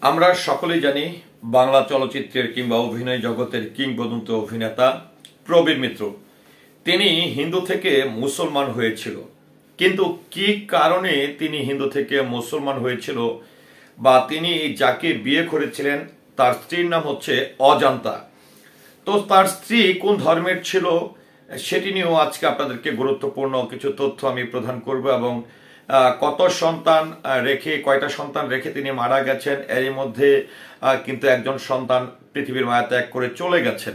আমরা সকলেই জানি বাংলা চলচ্চিত্রের কিংবা অভিনয় জগতের কিংবদন্তি অভিনেতা প্রবীর মিত্র। তিনি হিন্দু থেকে মুসলমান হয়েছিল, কিন্তু কি কারণে তিনি হিন্দু থেকে মুসলমান হয়েছিল বা তিনি যাকে বিয়ে করেছিলেন তার স্ত্রীর নাম হচ্ছে অজান্তা। তো তার স্ত্রী কোন ধর্মের ছিল সেটি নিয়েও আজকে আপনাদেরকে গুরুত্বপূর্ণ কিছু তথ্য আমি প্রদান করব এবং কয়টা সন্তান রেখে তিনি মারা গেছেন, এরই মধ্যে কিন্তু একজন সন্তান পৃথিবীর মায়া ত্যাগ করে চলে গেছেন।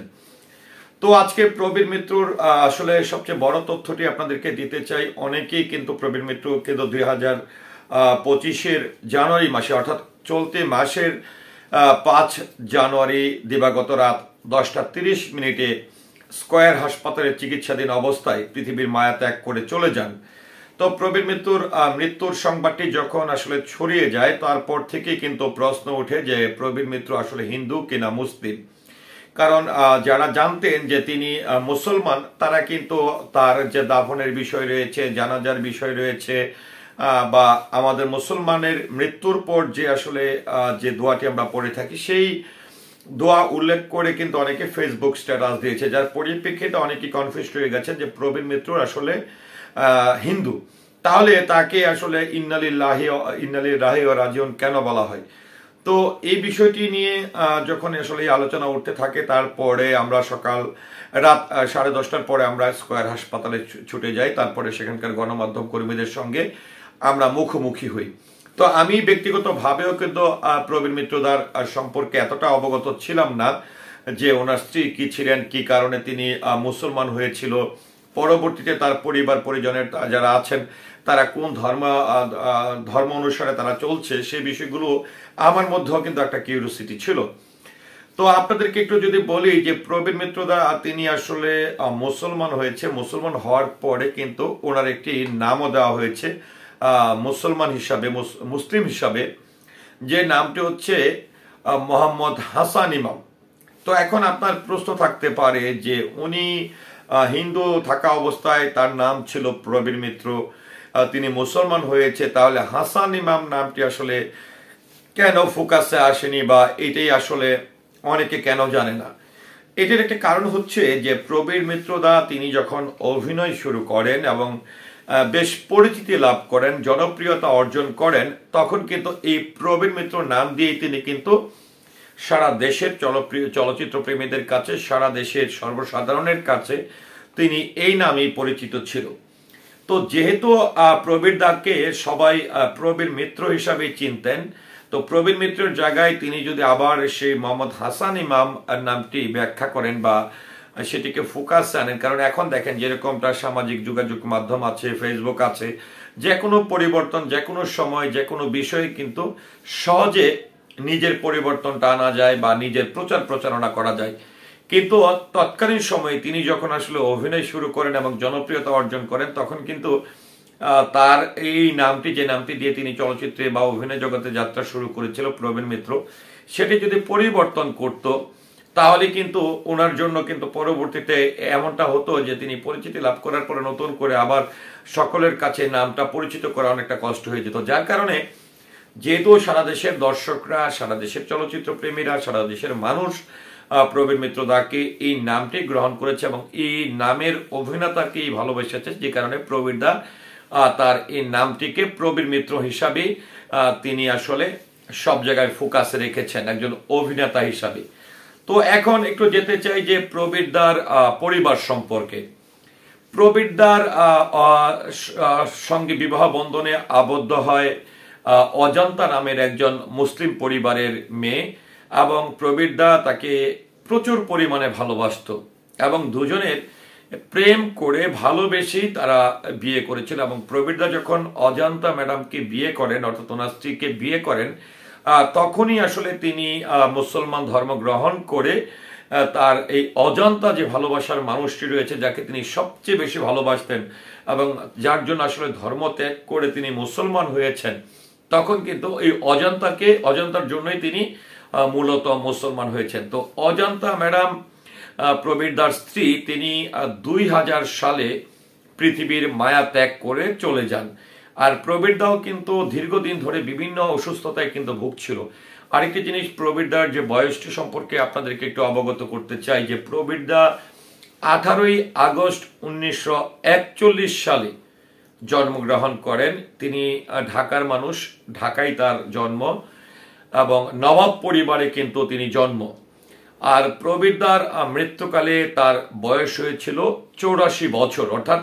তো আজকে প্রবীর মিত্রর আসলে সবচেয়ে বড় তথ্যটি আপনাদেরকে দিতে চাই। অনেকেই কিন্তু প্রবীর মিত্র কিন্তু 2025-এর জানুয়ারি মাসে অর্থাৎ চলতি মাসের 5 জানুয়ারি দিবাগত রাত 10:30 স্কয়ার হাসপাতালে চিকিৎসাধীন অবস্থায় পৃথিবীর মায়া ত্যাগ করে চলে যান। তো প্রবীর মিত্রর মৃত্যুর সংবাদটি যখন আসলে ছড়িয়ে যায় তারপর থেকেই কিন্তু প্রশ্ন ওঠে যে প্রবীর মিত্র আসলে হিন্দু কিনা মুসলিম। কারণ যারা জানতেন যে তিনি মুসলমান তারা কিন্তু তার যে দাফনের বিষয় রয়েছে, জানাজার বিষয় রয়েছে, বা আমাদের মুসলমানের মৃত্যুর পর যে আসলে যে দোয়াটি আমরা পড়ে থাকি সেই দোয়া উল্লেখ করে কিন্তু অনেকে ফেসবুক স্ট্যাটাস দিয়েছে, যার পরিপ্রেক্ষিতে অনেকে কনফিউজড হয়ে গেছে যে প্রবীর মিত্র আসলে হিন্দু, তাহলে তাকে আসলে ইন্নালিল্লাহি ওয়া রাজিউন কেন বলা হয়। তো এই বিষয়টি নিয়ে যখন আসলে এই আলোচনা উঠতে থাকে তারপরে আমরা রাত 10:30টার পরে আমরা স্কয়ার হাসপাতালে ছুটে যাই। তারপরে সেখানকার গণমাধ্যম কর্মীদের সঙ্গে আমরা মুখোমুখি হই। তো আমি ব্যক্তিগতভাবেও কিন্তু প্রবীর মিত্রদার সম্পর্কে এতটা অবগত ছিলাম না যে ওনার স্ত্রী কি ছিলেন, কি কারণে তিনি মুসলমান হয়েছিল, পরবর্তীতে তার পরিবার পরিজনের যারা আছেন তারা কোন ধর্ম অনুসারে তারা চলছে, সেই বিষয়গুলো আমার মধ্যেও কিন্তু একটা কিউরিওসিটি ছিল। তো আপনাদেরকে একটু যদি বলি যে প্রবীর মিত্রদা তিনি আসলে মুসলমান হয়েছে, মুসলমান হওয়ার পরে কিন্তু ওনার একটি নামও দেওয়া হয়েছে মুসলমান হিসাবে, মুসলিম হিসাবে, যে নামটি হচ্ছে মোহাম্মদ হাসান ইমাম। তো এখন আপনার প্রশ্ন থাকতে পারে যে উনি হিন্দু থাকা অবস্থায় তার নাম ছিল প্রবীর মিত্র, তিনি মুসলমান হয়েছে, তাহলে হাসান ইমাম নামটি আসলে কেন ফোকাসে আসেনি বা এটাই আসলে অনেকে কেন জানে না। এটার একটা কারণ হচ্ছে যে প্রবীর মিত্রদা তিনি যখন অভিনয় শুরু করেন এবং বেশ পরিচিতি লাভ করেন, জনপ্রিয়তা অর্জন করেন, তখন কিন্তু এই প্রবীর মিত্র নাম দিয়েই তিনি কিন্তু সারা দেশের চলচ্চিত্র প্রেমীদের কাছে, সারা দেশের সর্বসাধারণের কাছে তিনি এই নামেই পরিচিত ছিল। তো যেহেতু প্রবীর দাকে সবাই প্রবীর মিত্র হিসাবে চিনতেন, তো প্রবীর মিত্রের জায়গায় তিনি যদি আবার সেই মোহাম্মদ হাসান ইমাম নামটি ব্যাখ্যা করেন বা সেটিকে ফোকাস আনেন, কারণ এখন দেখেন যেরকমটা সামাজিক যোগাযোগ মাধ্যম আছে, ফেসবুক আছে, যে কোনো পরিবর্তন যে কোনো সময় যে কোনো বিষয়ে কিন্তু সহজে নিজের পরিবর্তনটা আনা যায় বা নিজের প্রচারণা করা যায়। কিন্তু তৎকালীন সময়ে তিনি যখন আসলে অভিনয় শুরু করেন এবং জনপ্রিয়তা অর্জন করেন তখন কিন্তু তার এই নামটি, যে নামটি দিয়ে তিনি চলচ্চিত্রে বা অভিনয় জগতে যাত্রা শুরু করেছিল প্রবীর মিত্র, সেটি যদি পরিবর্তন করত তাহলে কিন্তু ওনার জন্য কিন্তু পরবর্তীতে এমনটা হতো যে তিনি পরিচিতি লাভ করার পরে নতুন করে আবার সকলের কাছে নামটা পরিচিত করা অনেকটা কষ্ট হয়ে যেত। যার কারণে যেহেতু সারা দেশের দর্শকরা, সারা দেশের চলচ্চিত্র প্রেমীরা, সারা দেশের মানুষ প্রবীর মিত্রদাকে এই নামটি গ্রহণ করেছে এবং এই নামের অভিনেতাকেই ভালোবেসেছে, যে কারণে প্রবীর দা তার এই নামটিকে প্রবীর মিত্র হিসাবে তিনি আসলে সব জায়গায় ফোকাসে রেখেছেন একজন অভিনেতা হিসাবে। তো এখন একটু যেতে চাই যে প্রবীর দার পরিবার সম্পর্কে। প্রবীর দার সঙ্গে বিবাহ বন্ধনে আবদ্ধ হয় অজান্তা নামের একজন মুসলিম পরিবারের মেয়ে এবং প্রবীর দা তাকে প্রচুর পরিমাণে ভালোবাসত এবং দুজনের প্রেম করে ভালোবেসেই তারা বিয়ে করেছিল। এবং প্রবীর দা যখন অজান্তা ম্যাডামকে বিয়ে করেন, অর্থাৎ ওনার স্ত্রীকে বিয়ে করেন, তখনই আসলে তিনি মুসলমান ধর্ম গ্রহণ করে তার এই অজান্তা যে ভালোবাসার মানুষটি রয়েছে, যাকে তিনি সবচেয়ে বেশি ভালোবাসতেন এবং যার জন্য আসলে ধর্ম ত্যাগ করে তিনি মুসলমান হয়েছেন, তখন কিন্তু এই অজান্তার জন্যই তিনি মূলত মুসলমান হয়েছেন। তো অজান্তা ম্যাডাম প্রবীর দার স্ত্রী, তিনি 2000 সালে পৃথিবীর মায়া ত্যাগ করে চলে যান। আর প্রবীর দাও কিন্তু দীর্ঘদিন ধরে বিভিন্ন অসুস্থতায় কিন্তু ভুগছিল। আরেকটি জিনিস প্রবীর দার যে বয়সটি সম্পর্কে আপনাদেরকে একটু অবগত করতে চাই যে প্রবীর দা 18ই আগস্ট 1941 সালে জন্মগ্রহণ করেন। তিনি ঢাকার মানুষ, ঢাকায় তার জন্ম এবং নবাব পরিবারে কিন্তু তিনি জন্ম। আর প্রবীর দার মৃত্যুকালে তার বয়স হয়েছিল 84 বছর, অর্থাৎ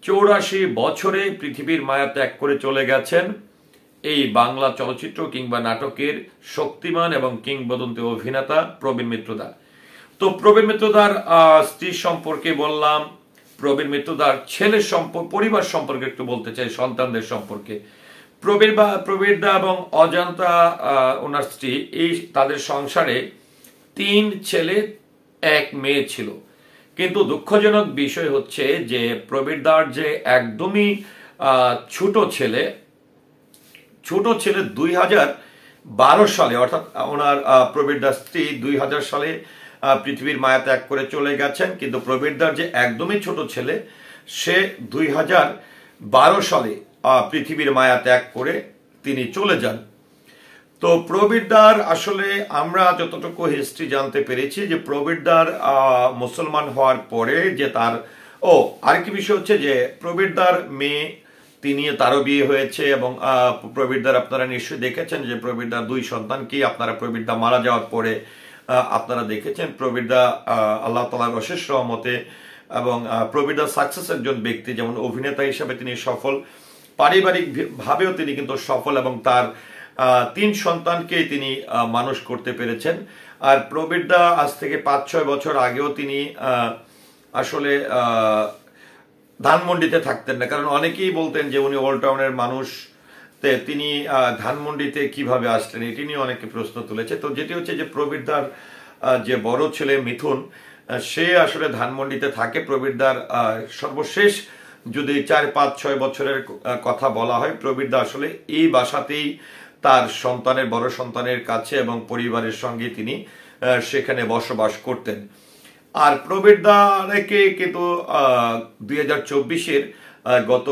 84 বছরে পৃথিবীর মায়া ত্যাগ করে চলে গেছেন এই বাংলা চলচ্চিত্র কিংবা নাটকের শক্তিমান এবং কিংবদন্তি অভিনেতা প্রবীর মিত্র দা। তো প্রবীর মিত্র দার স্ত্রী সম্পর্কে বললাম, প্রবীর মিত্র দার ছেলের পরিবার সম্পর্কে একটু বলতে চাই, সন্তানদের সম্পর্কে। প্রবীর দা এবং অজন্তা ওনার স্ত্রী, এই তাদের সংসারে 3 ছেলে 1 মেয়ে ছিল। কিন্তু দুঃখজনক বিষয় হচ্ছে যে প্রবীর দার যে একদমই ছোট ছেলে 2012 সালে, অর্থাৎ ওনার প্রবীর দার স্ত্রী 2000 সালে পৃথিবীর মায়া ত্যাগ করে চলে গেছেন। কিন্তু প্রবীর দার যে একদমই ছোট ছেলে সে 2012 সালে পৃথিবীর মায়া ত্যাগ করে তিনি চলে যান। তো প্রবীর দার আসলে আমরা যতটুকু হিস্ট্রি জানতে পেরেছি যে প্রবীর দার মুসলমান হওয়ার পরে যে তার আরেকটি বিষয় হচ্ছে যে প্রবীর দার মেয়ে, তারও বিয়ে হয়েছে এবং প্রবীর দার আপনারা নিশ্চয়ই দেখেছেন যে প্রবীর দার 2 সন্তান কি আপনারা প্রবীর দা মারা যাওয়ার পরে আপনারা দেখেছেন। প্রবীর দা আল্লাহ তাআলার অশেষ রহমতে এবং প্রবীর দা সাকসেস একজন ব্যক্তি, যেমন অভিনেতা হিসেবে তিনি সফল, পারিবারিক ভাবেও তিনি কিন্তু সফল এবং তার 3 সন্তানকে তিনি মানুষ করতে পেরেছেন। আর প্রবীর দা আজ থেকে 5-6 বছর আগেও তিনি আসলে ধানমন্ডিতে থাকতেন না, কারণ অনেকেই বলতেন যে উনি ওল্ড টাউনের মানুষ, তিনি ধানমন্ডিতে কিভাবে আসলেন, এটি নিয়ে অনেকে প্রশ্ন তুলেছে। তো যেটি হচ্ছে যে প্রবীর দার যে বড় ছেলে মিথুন, সে আসলে ধানমন্ডিতে থাকে। প্রবীর দার সর্বশেষ যদি 4-5-6 বছরের কথা বলা হয়, প্রবীর দা আসলে এই বাসাতেই তার বড় সন্তানের কাছে এবং পরিবারের সঙ্গে তিনি সেখানে বসবাস করতেন। আর প্রবীর দাকে কিন্তু 2024-এর গত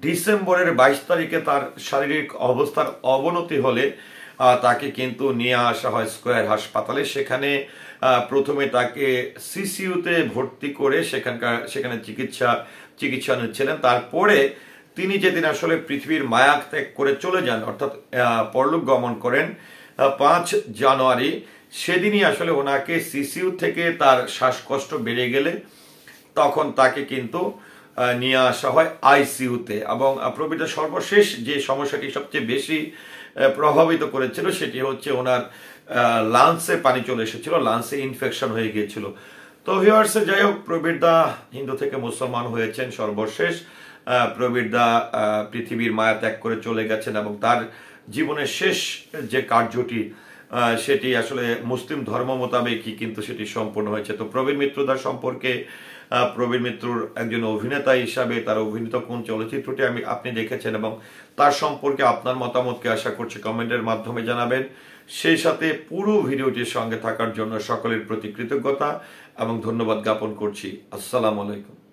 ডিসেম্বরের 22 তারিখে তার শারীরিক অবস্থার অবনতি হলে তাকে কিন্তু নিয়ে আসা হয় স্কয়ার হাসপাতালে। সেখানে প্রথমে তাকে সিসিইউতে ভর্তি করে সেখানে চিকিৎসা নিচ্ছিলেন। তারপরে তিনি যেদিন আসলে পৃথিবীর মায়া ত্যাগ করে চলে যান, অর্থাৎ পরলোক গমন করেন 5 জানুয়ারি, সেদিনই আসলে ওনাকে সিসিইউ থেকে তার শ্বাসকষ্ট বেড়ে গেলে তখন তাকে কিন্তু নিয়ে আসা হয় আইসিইউতে। এবং প্রবীর দার সর্বশেষ যে সমস্যাটি সবচেয়ে বেশি প্রভাবিত করেছিল সেটি হচ্ছে ওনার লাংসে পানি চলে এসেছিল, লাংসে ইনফেকশন হয়ে গিয়েছিল। তো ভিউয়ার্স, যাই হোক, প্রবীর দা হিন্দু থেকে মুসলমান হয়েছেন সর্বশেষ। প্রবীর দা পৃথিবীর মায়া ত্যাগ করে চলে গেছেন এবং তার জীবনের শেষ যে কার্যটি সেটি আসলে মুসলিম ধর্ম মোতাবেকই কিন্তু সেটি সম্পূর্ণ হয়েছে। তো প্রবীর মিত্র দা সম্পর্কে, প্রবীর মিত্রর একজন অভিনেতা হিসাবে তার অভিনীত কোন চলচ্চিত্রটি আপনি দেখেছেন এবং তার সম্পর্কে আপনার মতামতকে আশা করছি কমেন্টের মাধ্যমে জানাবেন। সেই সাথে পুরো ভিডিওটির সঙ্গে থাকার জন্য সকলের প্রতি কৃতজ্ঞতা এবং ধন্যবাদ জ্ঞাপন করছি। আসসালামু আলাইকুম।